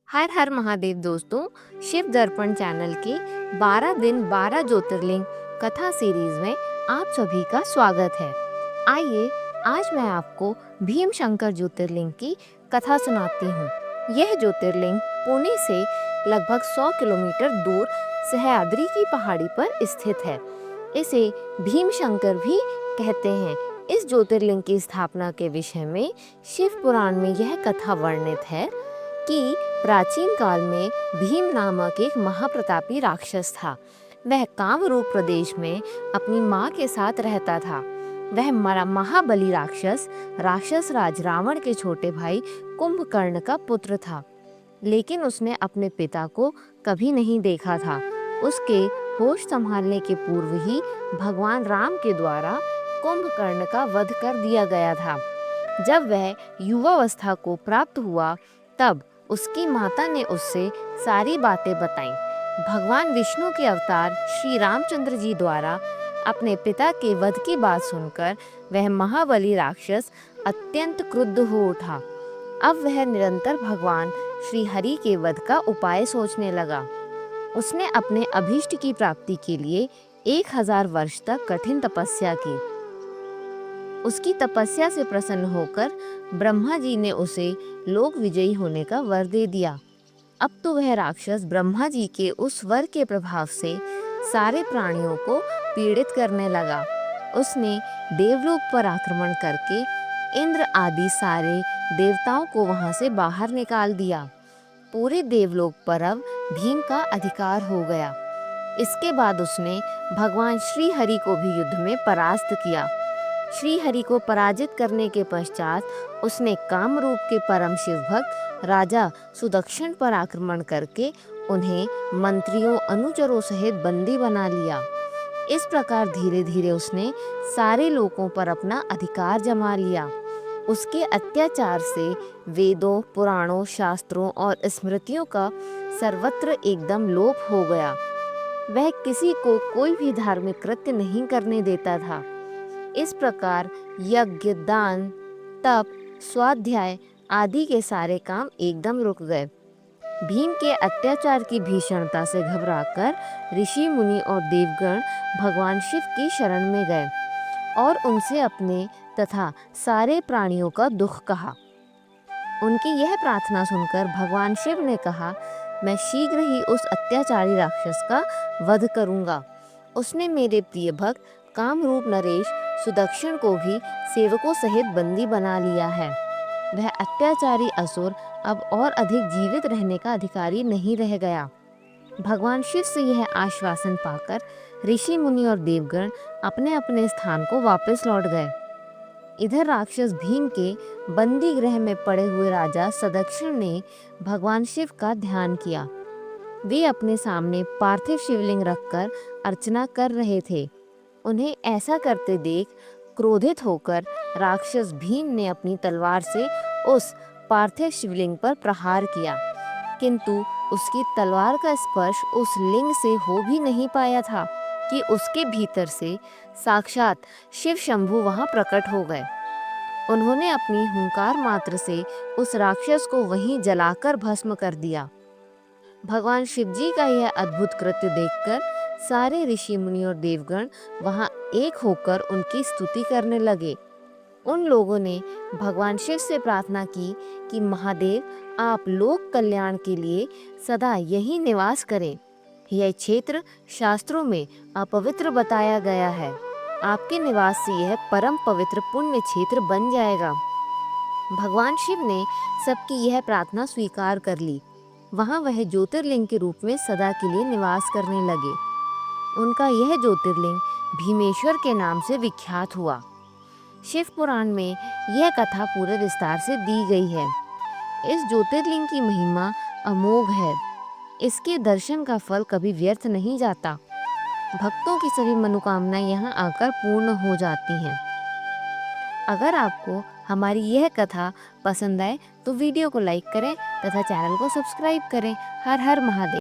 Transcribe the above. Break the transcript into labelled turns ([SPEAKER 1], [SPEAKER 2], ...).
[SPEAKER 1] हर हर महादेव दोस्तों, शिव दर्पण चैनल के 12 दिन 12 ज्योतिर्लिंग कथा सीरीज में आप सभी का स्वागत है। आइए आज मैं आपको भीम शंकर ज्योतिर्लिंग की कथा सुनाती हूँ। यह ज्योतिर्लिंग पुणे से लगभग 100 किलोमीटर दूर सह्याद्री की पहाड़ी पर स्थित है। इसे भीम शंकर भी कहते हैं। इस ज्योतिर्लिंग की स्थापना के विषय में शिव पुराण में यह कथा वर्णित है कि प्राचीन काल में भीम नामक एक महाप्रतापी राक्षस था। वह कामरूप प्रदेश में अपनी माँ के साथ रहता था। वह महाबली राक्षस राज रावण के छोटे भाई कुंभकर्ण का पुत्र था, लेकिन उसने अपने पिता को कभी नहीं देखा था। उसके होश संभालने के पूर्व ही भगवान राम के द्वारा कुंभकर्ण का वध कर दिया गया था। जब वह युवावस्था को प्राप्त हुआ तब उसकी माता ने उससे सारी बातें बताईं। भगवान विष्णु के अवतार श्री रामचंद्र जी द्वारा अपने पिता के वध की बात सुनकर वह महाबली राक्षस अत्यंत क्रुद्ध हो उठा। अब वह निरंतर भगवान श्री हरि के वध का उपाय सोचने लगा। उसने अपने अभीष्ट की प्राप्ति के लिए 1000 वर्ष तक कठिन तपस्या की। उसकी तपस्या से प्रसन्न होकर ब्रह्मा जी ने उसे लोक विजयी होने का वर दे दिया। अब तो वह राक्षस ब्रह्मा जी के उस वर के प्रभाव से सारे प्राणियों को पीड़ित करने लगा। उसने देवलोक पर आक्रमण करके इंद्र आदि सारे देवताओं को वहां से बाहर निकाल दिया। पूरे देवलोक पर अब भीम का अधिकार हो गया। इसके बाद उसने भगवान श्री हरि को भी युद्ध में परास्त किया। श्री हरि को पराजित करने के पश्चात उसने कामरूप के परम शिव भक्त राजा सुदक्षिण पर आक्रमण करके उन्हें मंत्रियों अनुचरों सहित बंदी बना लिया। इस प्रकार धीरे धीरे उसने सारे लोगों पर अपना अधिकार जमा लिया। उसके अत्याचार से वेदों, पुराणों, शास्त्रों और स्मृतियों का सर्वत्र एकदम लोप हो गया। वह किसी को कोई भी धार्मिक कृत्य नहीं करने देता था। इस प्रकार यज्ञ, दान, तप, स्वाध्याय आदि के सारे काम एकदम रुक गए। भीम के अत्याचार की भीषणता से घबराकर ऋषि मुनि और देवगण भगवान शिव की शरण में गए और उनसे अपने तथा सारे प्राणियों का दुख कहा। उनकी यह प्रार्थना सुनकर भगवान शिव ने कहा, मैं शीघ्र ही उस अत्याचारी राक्षस का वध करूंगा। उसने मेरे प्रिय भक्त कामरूप नरेश सुदक्षिण को भी सेवकों सहित बंदी बना लिया है। वह अत्याचारी असुर अब और अधिक जीवित रहने का अधिकारी नहीं रह गया। भगवान शिव से यह आश्वासन पाकर ऋषि मुनि और देवगण अपने अपने स्थान को वापस लौट गए। इधर राक्षस भीम के बंदी गृह में पड़े हुए राजा सुदक्षिण ने भगवान शिव का ध्यान किया। वे अपने सामने पार्थिव शिवलिंग रखकर अर्चना कर रहे थे। उन्हें ऐसा करते देख क्रोधित होकर राक्षस भीम ने अपनी तलवार से उस पार्थिव शिवलिंग पर प्रहार किया, किंतु उसकी तलवार का स्पर्श उस लिंग से हो भी नहीं पाया था कि उसके भीतर से साक्षात शिव शंभु वहां प्रकट हो गए। उन्होंने अपनी हुंकार मात्र से उस राक्षस को वहीं जलाकर भस्म कर दिया। भगवान शिव जी का यह अद्भुत कृत्य देखकर सारे ऋषि मुनि और देवगण वहां एक होकर उनकी स्तुति करने लगे। उन लोगों ने भगवान शिव से प्रार्थना की कि महादेव, आप लोक कल्याण के लिए सदा यही निवास करें। यह क्षेत्र शास्त्रों में अपवित्र बताया गया है। आपके निवास से यह परम पवित्र पुण्य क्षेत्र बन जाएगा। भगवान शिव ने सबकी यह प्रार्थना स्वीकार कर ली। वहां वह ज्योतिर्लिंग के रूप में सदा के लिए निवास करने लगे। उनका यह ज्योतिर्लिंग भीमेश्वर के नाम से विख्यात हुआ। शिव पुराण में यह कथा पूरे विस्तार से दी गई है। इस ज्योतिर्लिंग की महिमा अमोघ है। इसके दर्शन का फल कभी व्यर्थ नहीं जाता। भक्तों की सभी मनोकामनाएं यहाँ आकर पूर्ण हो जाती हैं। अगर आपको हमारी यह कथा पसंद आए तो वीडियो को लाइक करें तथा चैनल को सब्सक्राइब करें। हर हर महादेव।